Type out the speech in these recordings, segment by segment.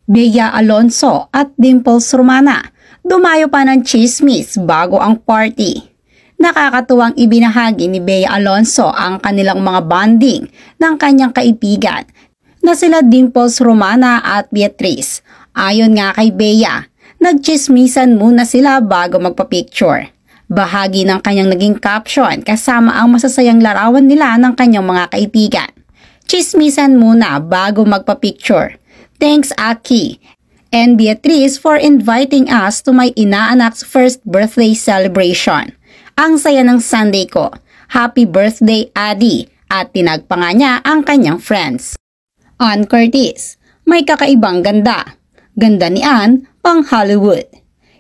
Bea Alonso at Dimples Romana, dumayo pa ng chismis bago ang party. Nakakatuwang ibinahagi ni Bea Alonso ang kanilang mga bonding ng kanyang kaibigan na sila Dimples Romana at Beatrice. Ayon nga kay Bea, nagchismisan muna sila bago magpa-picture. Bahagi ng kanyang naging caption kasama ang masasayang larawan nila ng kanyang mga kaibigan. Chismisan muna bago magpa-picture. Thanks Aki and Beatrice for inviting us to my inaanak's first birthday celebration. Ang saya ng Sunday ko. Happy birthday Adi, at tinagpa nga niya ang kanyang friends. Ann Curtis, may kakaibang ganda. Ganda ni Ann, pang Hollywood.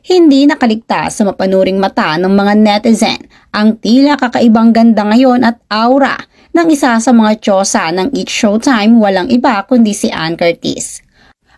Hindi nakaligtas sa mapanuring mata ng mga netizen ang tila kakaibang ganda ngayon at aura ng isa sa mga tsosa ng It's Showtime, walang iba kundi si Ann Curtis.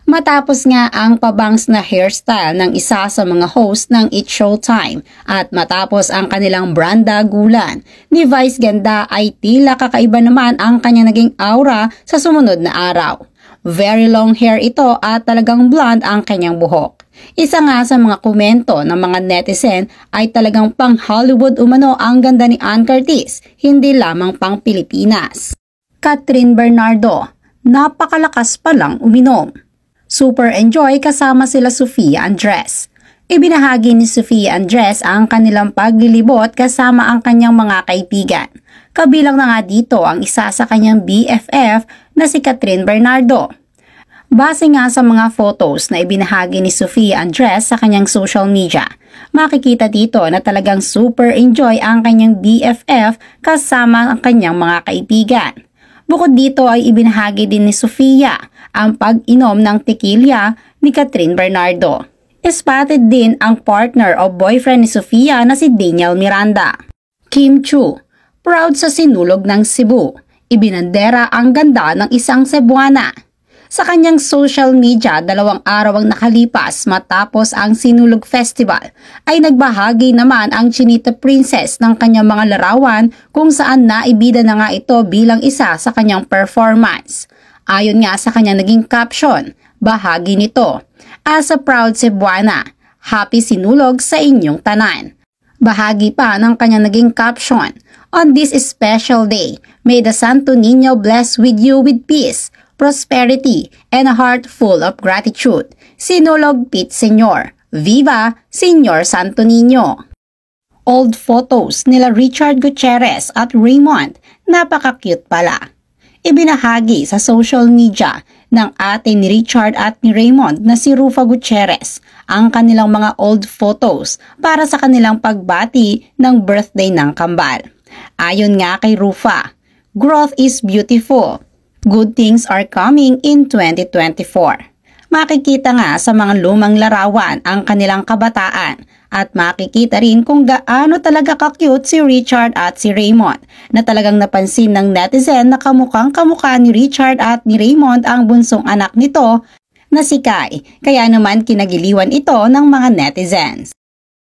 Matapos nga ang pabangs na hairstyle ng isa sa mga host ng It's Showtime at matapos ang kanilang brandagulan ni Vice Ganda ay tila kakaiba naman ang kanyang naging aura sa sumunod na araw. Very long hair ito at talagang blonde ang kanyang buhok. Isa nga sa mga komento ng mga netizen ay talagang pang Hollywood umano ang ganda ni Ann Curtis, hindi lamang pang Pilipinas. Catherine Bernardo, napakalakas palang uminom. Super enjoy kasama sila Sofia Andres. Ibinahagi ni Sofia Andres ang kanilang paglilibot kasama ang kanyang mga kaibigan. Kabilang na nga dito ang isa sa kanyang BFF na si Catherine Bernardo. Base nga sa mga photos na ibinahagi ni Sofia Andres sa kanyang social media, makikita dito na talagang super enjoy ang kanyang BFF kasama ang kanyang mga kaibigan. Bukod dito ay ibinahagi din ni Sofia ang pag-inom ng tequila ni Catherine Bernardo. Spotted din ang partner o boyfriend ni Sofia na si Daniel Miranda. Kim Chu, proud sa sinulog ng Cebu. Ibinandera ang ganda ng isang Cebuana. Sa kanyang social media, 2 araw ang nakalipas matapos ang Sinulog Festival, ay nagbahagi naman ang Chinita Princess ng kanyang mga larawan kung saan naibida na nga ito bilang isa sa kanyang performance. Ayon nga sa kanyang naging caption, bahagi nito, as a proud Cebuana, happy sinulog sa inyong tanan. Bahagi pa ng kanyang naging caption, on this special day, may the Santo Niño bless with you with peace, prosperity, and a heart full of gratitude. Sinulog Pete Senyor. Viva Senyor Santo Niño! Old photos nila Richard Gutierrez at Raymond, napaka-cute pala. Ibinahagi sa social media ng ate ni Richard at ni Raymond na si Rufa Gutierrez ang kanilang mga old photos para sa kanilang pagbati ng birthday ng kambal. Ayon nga kay Rufa, growth is beautiful. Good things are coming in 2024. Makikita nga sa mga lumang larawan ang kanilang kabataan at makikita rin kung gaano talaga ka-cute si Richard at si Raymond na talagang napansin ng netizen na kamukhang kamukha ni Richard at ni Raymond ang bunsong anak nito na si Kai, kaya naman kinagiliwan ito ng mga netizens.